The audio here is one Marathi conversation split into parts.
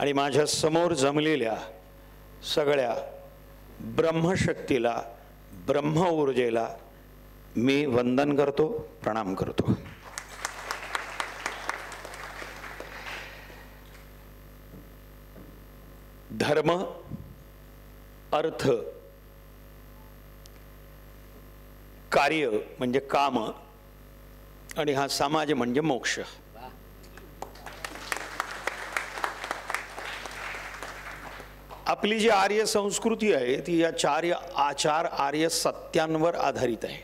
आणि माझ्या समोर जमलेल्या सगळ्या ब्रह्मशक्तीला, ब्रह्म ऊर्जेला मी वंदन करतो, प्रणाम करतो। धर्म, अर्थ, कार्य म्हणजे काम आणि हा समाज म्हणजे मोक्ष। आपली जी आर्य संस्कृती आहे ती या चार आर्य सत्यांवर आधारित आहे।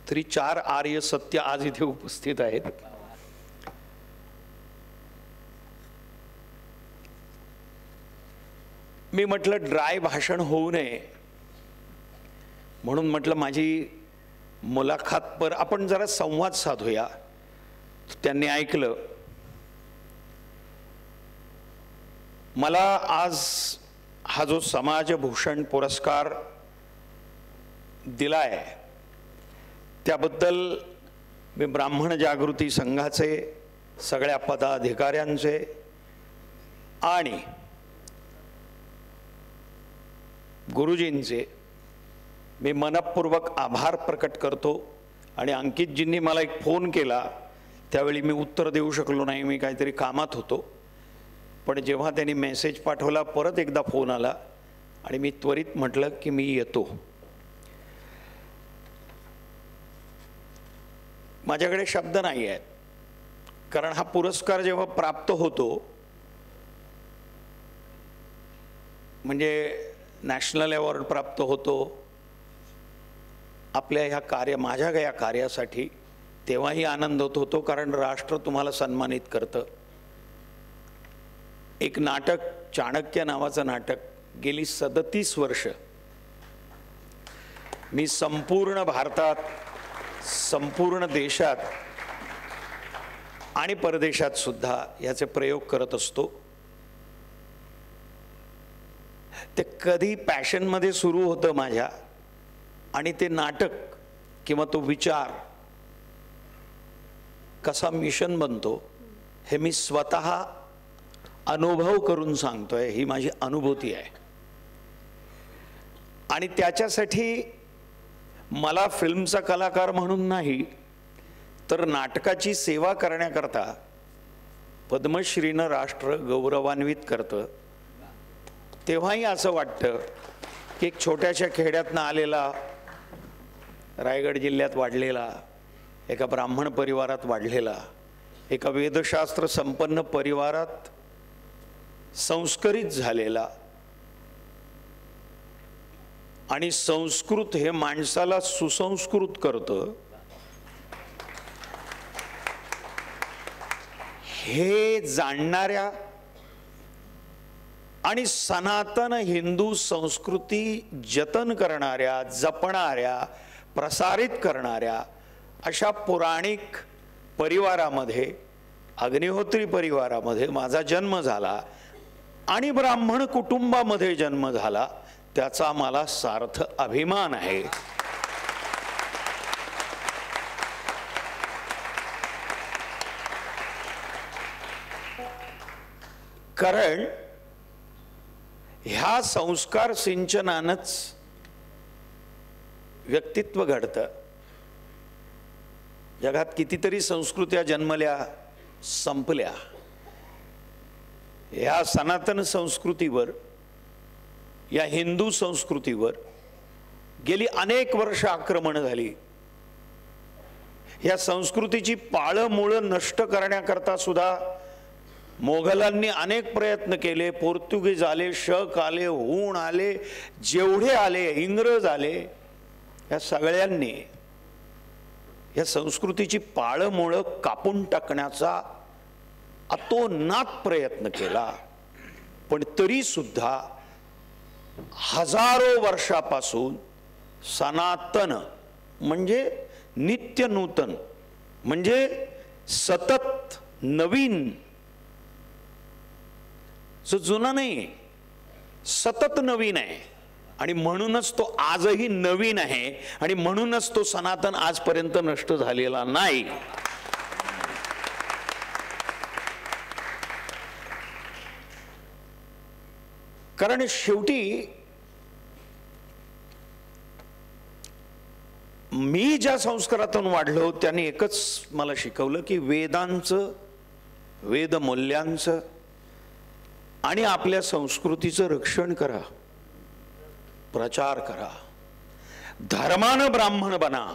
तरी 4 आर्य सत्य आज इथे उपस्थित आहेत। मी म्हटलं ड्राय भाषण होऊ नये म्हणून म्हटलं माझी मुलाखत पर आपण जरा संवाद साधूया। त्यांनी ऐकलं। मला आज हा जो समाजभूषण पुरस्कार दिलाय त्याबद्दल मी ब्राह्मण जागृती संघाचे सगळ्या पदाधिकाऱ्यांचे आणि गुरुजींचे मी मनपूर्वक आभार प्रकट करतो। आणि अंकितजींनी मला एक फोन केला त्यावेळी मी उत्तर देऊ शकलो नाही, मी काहीतरी कामात होतो। पण जेव्हा त्यांनी मेसेज पाठवला परत एकदा फोन आला आणि मी त्वरित म्हटलं की मी येतो। माझ्याकडे शब्द नाही आहेत, कारण हा पुरस्कार जेव्हा प्राप्त होतो म्हणजे नॅशनल अवॉर्ड प्राप्त होतो आपल्या ह्या माझ्या या कार्यासाठी, तेव्हाही आनंद होतो कारण राष्ट्र तुम्हाला सन्मानित करतं। एक नाटक, चाणक्य नावाचं नाटक, गेली 37 वर्ष मी संपूर्ण भारतात, संपूर्ण देशात आणि परदेशात सुद्धा याचे प्रयोग करत असतो। ते कधी पॅशनमध्ये सुरू होतं माझ्या, आणि ते नाटक किंवा तो विचार कसा मिशन बनतो हे मी स्वतः अनुभव करून सांगतोय। ही माझी अनुभूती आहे। आणि त्याच्यासाठी मला फिल्मचा कलाकार म्हणून नाही तर नाटकाची सेवा करण्याकरता पद्मश्रीनं राष्ट्र गौरवान्वित करतं। तेव्हाही असं वाटतं की एक छोट्याशा खेड्यातनं आलेला, रायगड जिल्ह्यात वाढलेला, एका ब्राह्मण परिवारात वाढलेला, एका वेदशास्त्र संपन्न परिवारात संस्करित झालेला, आणि संस्कृत हे माणसाला सुसंस्कृत करतं हे जाणणाऱ्या आणि सनातन हिंदू संस्कृती जतन करणाऱ्या, जपणाऱ्या, प्रसारित करणाऱ्या अशा पौराणिक परिवारामध्ये, अग्निहोत्री परिवारामध्ये माझा जन्म झाला आणि ब्राह्मण कुटुंबामध्ये जन्म झाला, त्याचा मला सार्थ अभिमान आहे। कारण ह्या संस्कार सिंचनानंच व्यक्तित्व घडतं। जगात कितीतरी संस्कृत्या जन्मल्या, संपल्या। या सनातन संस्कृतीवर, या हिंदू संस्कृतीवर गेली अनेक वर्ष आक्रमण झाली। या संस्कृतीची पाळंमुळं नष्ट करण्याकरता सुद्धा मोगलांनी अनेक प्रयत्न केले। पोर्तुगीज आले, शक आले, हूण आले, जेवढे आले, इंग्रज आले, या सगळ्यांनी या संस्कृतीची पाळंमुळं कापून टाकण्याचा अतोनात प्रयत्न केला। पण तरी सुद्धा हजारो वर्षापासून सनातन म्हणजे नित्य नूतन, म्हणजे सतत नवीन, जो जुना नाही, सतत नवीन आहे। आणि म्हणूनच तो आजही नवीन आहे आणि म्हणूनच तो सनातन आजपर्यंत नष्ट झालेला नाही। कारण शेवटी मी ज्या संस्कारातून वाढलो त्यांनी एकच मला शिकवलं की वेदांचं, वेदमूल्यांचं आणि आपल्या संस्कृतीचं रक्षण करा, प्रचार करा, धर्मानं ब्राह्मण बना,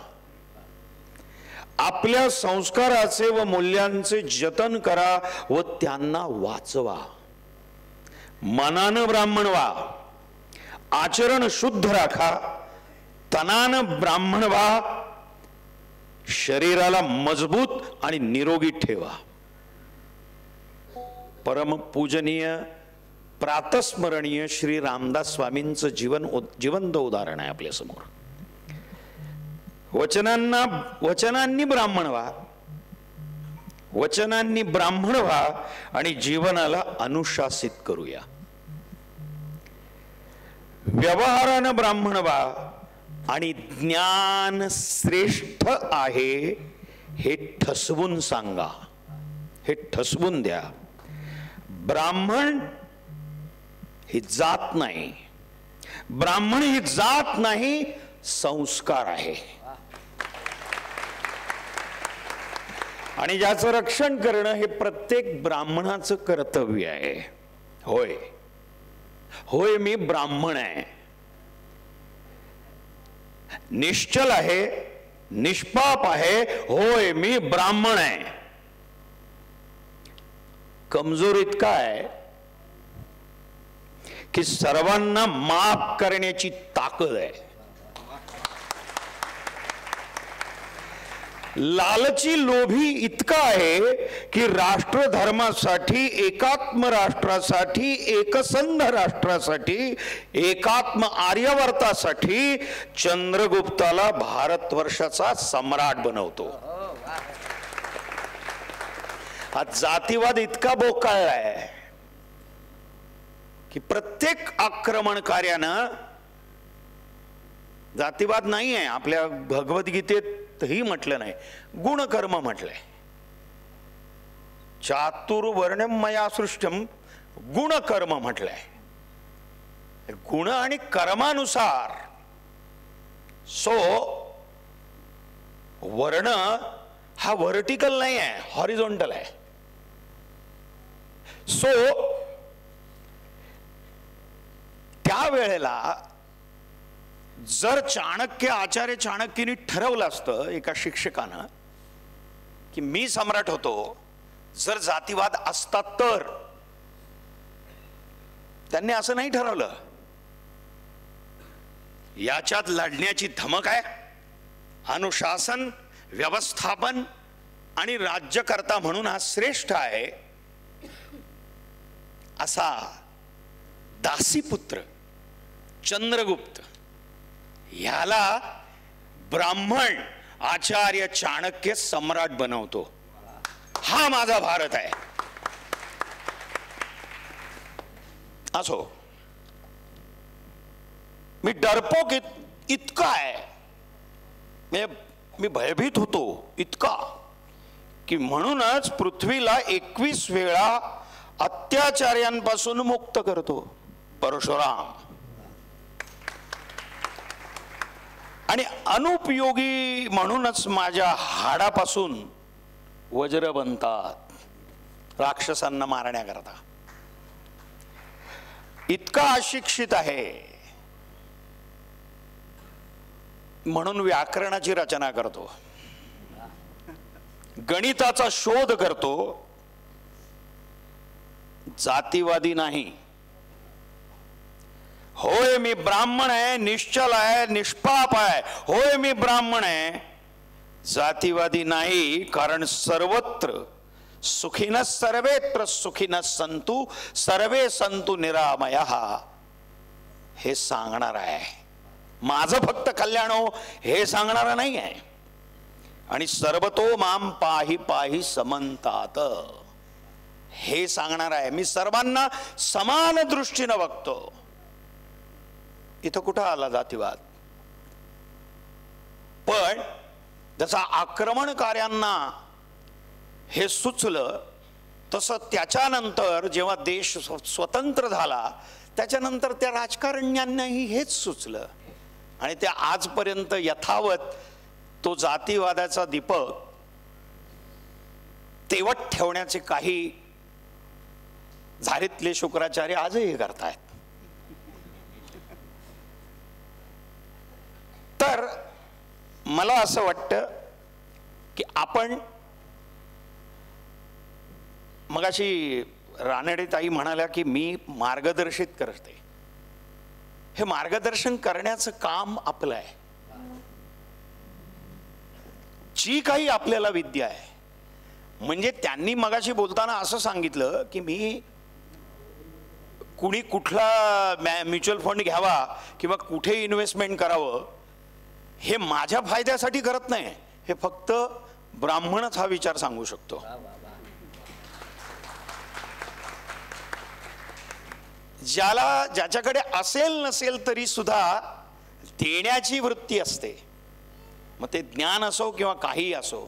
आपल्या संस्काराचे व मूल्यांचे जतन करा व त्यांना वाचवा, मनानं ब्राह्मण व्हा, आचरण शुद्ध राखा, तनानं ब्राह्मण व्हा, शरीराला मजबूत आणि निरोगी ठेवा. परम पूजनीय प्रातस्मरणीय श्री रामदास स्वामींचं जिवंत उदाहरण आहे आपल्या समोर. वचनांनी ब्राह्मण व्हा, वचनांनी ब्राह्मण व्हा आणि जीवनाला अनुशासित करूया. व्यवहारानं ब्राह्मण व्हा आणि ज्ञान श्रेष्ठ आहे हे ठसवून सांगा, हे ठसवून द्या. ब्राह्मण ही जात नाही, ब्राह्मण ही जात नाही, संस्कार आहे. आणि ज्याचं रक्षण करणं हे प्रत्येक ब्राह्मणाचं कर्तव्य आहे. होय होय, मी ब्राह्मण आहे, निश्चल आहे, निष्पाप आहे, होय मी ब्राह्मण आहे. कमजोर इतका आहे की सर्वांना माफ करण्याची ताकद आहे. लालची लोभी इतका आहे की राष्ट्रधर्मासाठी, एकात्म राष्ट्रासाठी, एकसंध राष्ट्रासाठी, एकात्म आर्यवर्तासाठी चंद्रगुप्ताला भारतवर्षाचा सम्राट बनवतो. हा जातीवाद इतका बोकाळला आहे की प्रत्येक आक्रमणकार्यानं, जातीवाद नाही आहे आपल्या भगवद्गीतेत ही म्हटलं नाही, गुणकर्म म्हटलंय. चातुर्वर्ण्यम मया सृष्टम, गुणकर्म म्हटलंय. गुण आणि कर्मानुसार. सो वर्ण हा व्हर्टिकल नाही आहे, हॉरिझॉन्टल आहे. सो त्यावेळेला जर आचार्य चाणक्यनी ठरवलं असतं एका शिक्षकानं की मी सम्राट होतो, जर जातीवाद असता तर, त्यांनी असं नाही ठरवलं. याच्यात लढण्याची धमक आहे, अनुशासन, व्यवस्थापन आणि राज्यकर्ता म्हणून हा श्रेष्ठ आहे, असा दासीपुत्र चंद्रगुप्त ह्याला ब्राह्मण आचार्य चाणक्य सम्राट बनवतो. हा माझा भारत आहे. असो, मी डरपोक इतका आहे, मी भयभीत होतो इतका की म्हणूनच पृथ्वीला 21 वेळा अत्याचार्यांपासून मुक्त करतो परशुराम. आणि अनुपयोगी म्हणूनच माझ्या हाडापासून वज्र बनतात राक्षसांना मारण्याकरता. इतका अशिक्षित आहे म्हणून व्याकरणाची रचना करतो, गणिताचा शोध करतो, जातीवादी नाही. होय मी ब्राह्मण आहे, निश्चल आहे, निष्पाप आहे, होय मी ब्राह्मण आहे, जातीवादी नाही. कारण सर्वत्र सुखिनः सर्वेत्र सुखिनः सन्तु सर्वे सन्तु निरामयः हे सांगणार आहे. माझं फक्त कल्याण हो हे सांगणारा नाही आहे. आणि सर्वतो माम पाहि पाहि समंतात हे सांगणार आहे. मी सर्वांना समान दृष्टीनं बघतो. इथं कुठं आला जातीवाद? पण जसा आक्रमणकार्यांना हे सुचलं तसं त्याच्यानंतर जेव्हा देश स्वतंत्र झाला त्याच्यानंतर त्या राजकारण्यांनाही हेच सुचलं आणि त्या आजपर्यंत यथावत तो जातीवादाचा दीपक तेवत ठेवण्याचे काही झारीतले शुक्राचार्य आजही करतायत. तर मला असं वाटतं की आपण मगाशी रानडेताई म्हणाल्या की मी मार्गदर्शित करते. हे मार्गदर्शन करण्याचं काम आपलं आहे. जी काही आपल्याला विद्या आहे, म्हणजे त्यांनी मगाशी बोलताना असं सांगितलं की मी कुणी कुठला म्युच्युअल फंड घ्यावा किंवा कुठे इन्व्हेस्टमेंट करावं हे माझ्या फायद्यासाठी करत नाही. हे फक्त ब्राह्मणच हा विचार सांगू शकतो. ज्याच्याकडे असेल नसेल तरी सुद्धा देण्याची वृत्ती असते, मग ते ज्ञान असो किंवा काही असो,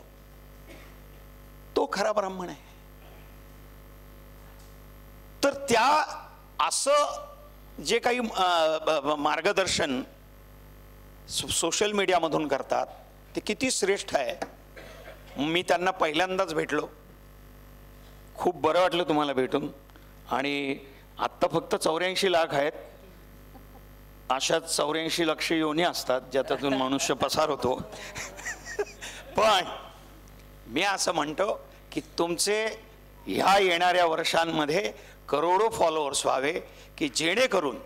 तो खरा ब्राह्मण आहे. तर त्या असं जे काही मार्गदर्शन सोशल मीडियामधून करतात ते किती श्रेष्ठ आहे. मी त्यांना पहिल्यांदाच भेटलो, खूप बरं वाटलं तुम्हाला भेटून. आणि आत्ता फक्त 84 लाख आहेत, अशाच 84 लक्ष योनी असतात ज्याच्यातून मनुष्य पसार होतो. पण मी असं म्हणतो की तुमचे ह्या येणाऱ्या वर्षांमध्ये करोडो फॉलोअर्स व्हावे की जेणेकरून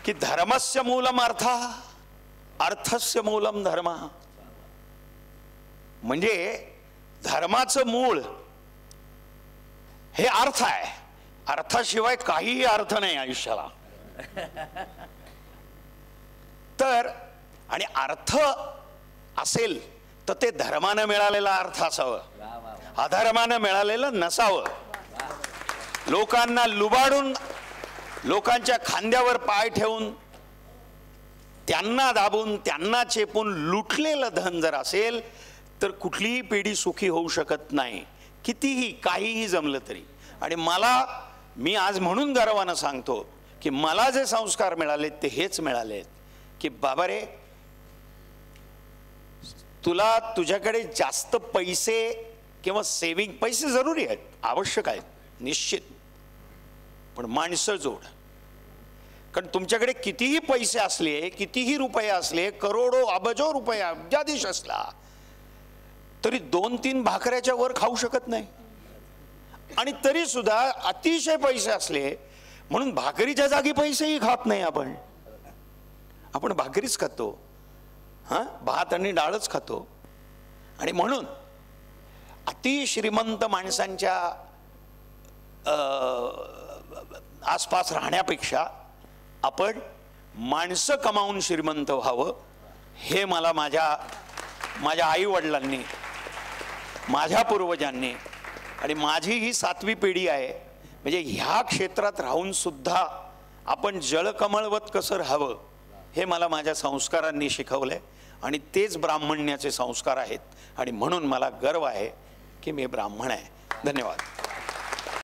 की धर्मस्य मूलम अर्थ, अर्थस्य मूलम धर्म. म्हणजे धर्माचं मूळ हे अर्थ आहे. अर्थाशिवाय काहीही अर्थ नाही आयुष्याला. तर आणि अर्थ असेल तर ते धर्मानं मिळालेला अर्थ असावं, अधर्मानं मिळालेलं नसावं. लोकांना लुबाडून, लोकांच्या खांद्यावर पाय ठेवून, त्यांना दाबून, त्यांना चेपून लुटलेलं धन जर असेल तर कुठलीही पिढी सुखी होऊ शकत नाही, कितीही काहीही जमलं तरी. आणि मी आज म्हणून गर्वानं सांगतो की मला जे संस्कार मिळालेत ते हेच मिळालेत की बाबा रे, तुला तुझ्याकडे जास्त पैसे किंवा सेविंग, पैसे जरुरी आहेत, आवश्यक आहेत निश्चित, पण माणसं जोड. कारण तुमच्याकडे कितीही पैसे असले, कितीही रुपये असले, करोडो अबजो रुपये अब्जाधीश असला तरी 2-3 भाकऱ्याच्या वर खाऊ शकत नाही. आणि तरी सुद्धा अतिशय पैसे असले म्हणून भाकरीच्या जागी पैसेही खात नाही. आपण भाकरीच खातो, भात आणि डाळच खातो. आणि म्हणून अति श्रीमंत माणसांच्या आसपास राहण्यापेक्षा आपण माणसं कमावून श्रीमंत व्हावं, हे मला माझ्या आई वडिलांनी, माझ्या पूर्वजांनी, आणि माझी ही 7वी पिढी आहे. म्हणजे ह्या क्षेत्रात राहून सुद्धा आपण जळकमळवत कसं राहावं हे मला माझ्या संस्कारांनी शिकवलंय. आणि तेच ब्राह्मण्याचे संस्कार आहेत. आणि म्हणून मला गर्व आहे की मी ब्राह्मण आहे. धन्यवाद.